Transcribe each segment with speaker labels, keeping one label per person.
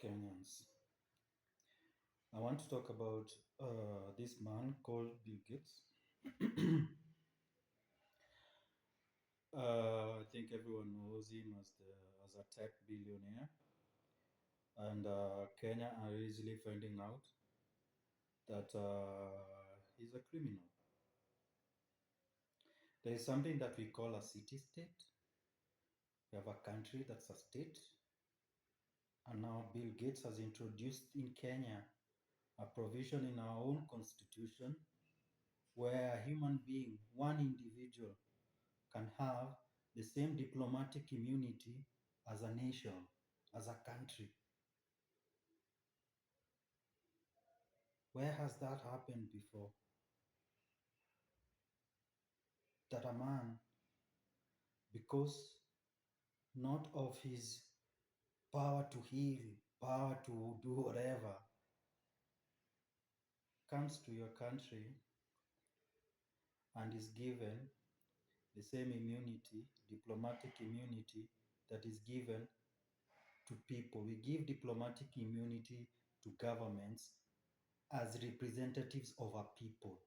Speaker 1: Kenyans. I want to talk about this man called Bill Gates. I think everyone knows him as a tech billionaire, and Kenya are easily finding out that he's a criminal. There is something that we call a city-state. We have a country that's a state, and now Bill Gates has introduced in Kenya a provision in our own constitution where a human being, one individual, can have the same diplomatic immunity as a nation, as a country. Where has that happened before? That a man, because not of his power to heal, power to do whatever, comes to your country and is given the same immunity, diplomatic immunity, that is given to people. We give diplomatic immunity to governments as representatives of a people.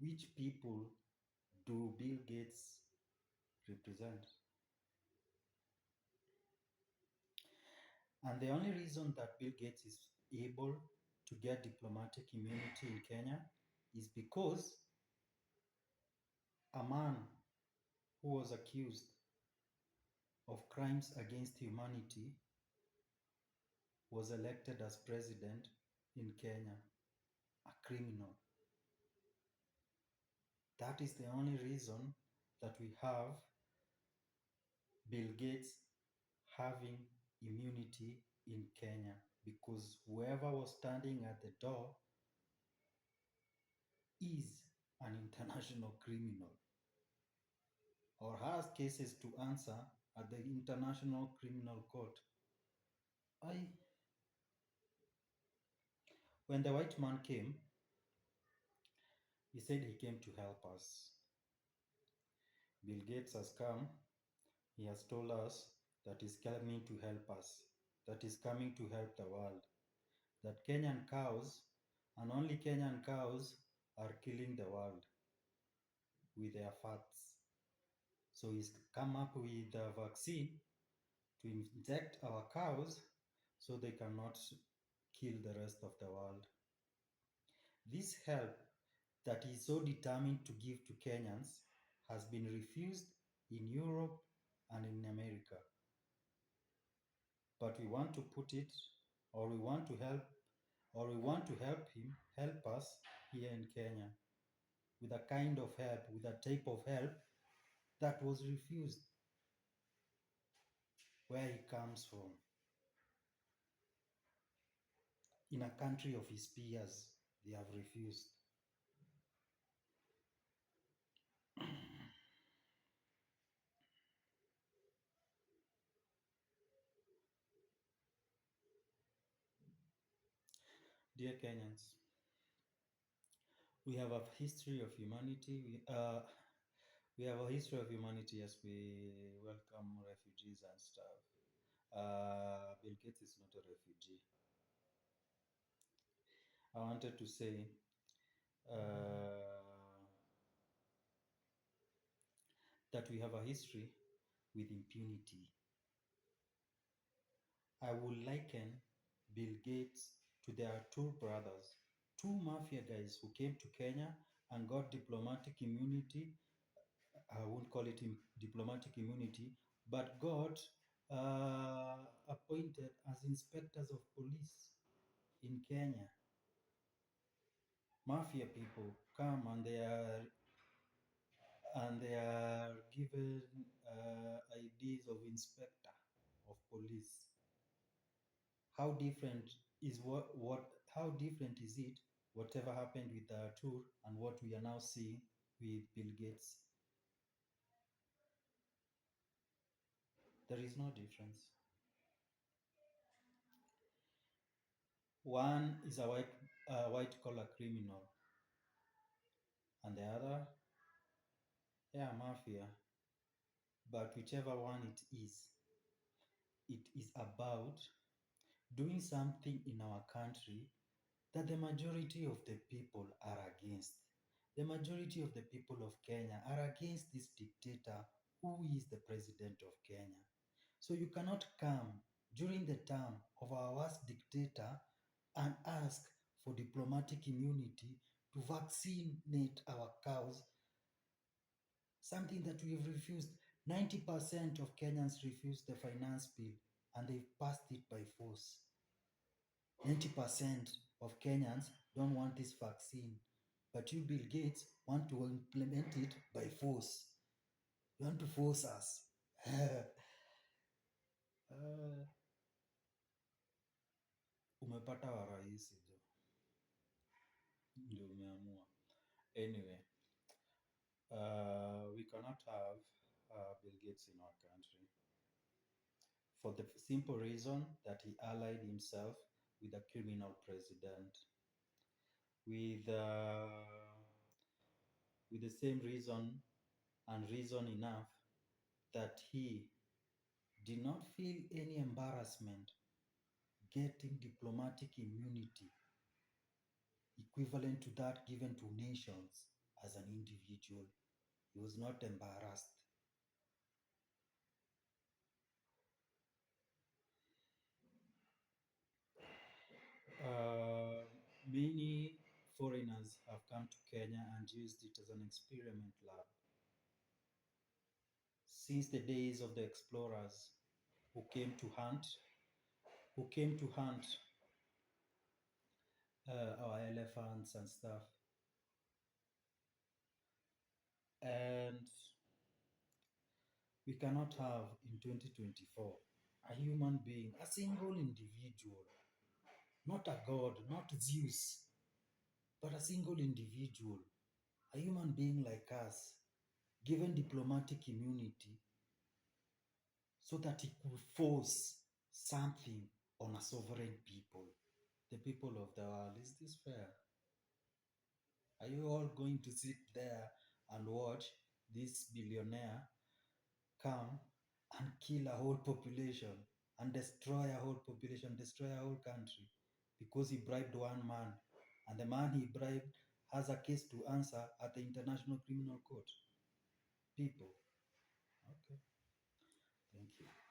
Speaker 1: Which people do Bill Gates represent? And the only reason that Bill Gates is able to get diplomatic immunity in Kenya is because a man who was accused of crimes against humanity was elected as president in Kenya, a criminal. That is the only reason that we have Bill Gates having immunity in Kenya, because whoever was standing at the door is an international criminal or has cases to answer at the International Criminal Court. I, when the white man came, he said he came to help us. Bill Gates has come, he has told us that he's coming to help us, that he's coming to help the world, that Kenyan cows and only Kenyan cows are killing the world with their fats. So he's come up with a vaccine to inject our cows so they cannot kill the rest of the world. This help that he's so determined to give to Kenyans has been refused in Europe and in America. But we want to put it, or we want to help, or we want to help him help us here in Kenya with a kind of help, with a type of help that was refused where he comes from. In a country of his peers, they have refused. Dear Kenyans, we have a history of humanity. We have a history of humanity as we welcome refugees and stuff. Bill Gates is not a refugee. I wanted to say that we have a history with impunity. I would liken Bill Gates to their two brothers, two mafia guys who came to Kenya and got diplomatic immunity. I won't call it diplomatic immunity, but got appointed as inspectors of police in Kenya. Mafia people come and they are given IDs of inspector of police. How different is how different is it whatever happened with the tour and what we are now seeing with Bill Gates? There is no difference. One is a white collar criminal, and the other, yeah, mafia. But whichever one it is, it is about doing something in our country that the majority of the people are against. The majority of the people of Kenya are against this dictator who is the president of Kenya. So you cannot come during the term of our worst dictator and ask for diplomatic immunity to vaccinate our cows, something that we've refused. 90% of Kenyans refused the finance bill and they passed it by force. 90% of Kenyans don't want this vaccine, but you, Bill Gates, want to implement it by force. You want to force us. Uh, umepata wa rais jo, ndio umeamua. Anyway, we cannot have Bill Gates in our country for the simple reason that he allied himself with a criminal president with the same reason and reason enough that he did not feel any embarrassment getting diplomatic immunity equivalent to that given to nations as an individual. He was not embarrassed. Uh, Many foreigners have come to Kenya and used it as an experiment lab. Since the days of the explorers who came to hunt, who came to hunt our elephants and stuff. And we cannot have in 2024 a human being, a single individual, not a god, not Zeus, but a single individual, a human being like us, given diplomatic immunity so that he could force something on a sovereign people, the people of the world. Is this fair? Are you all going to sit there and watch this billionaire come and kill a whole population and destroy a whole population, destroy a whole country because he bribed one man, and the man he bribed has a case to answer at the International Criminal Court? People. Okay. Thank you.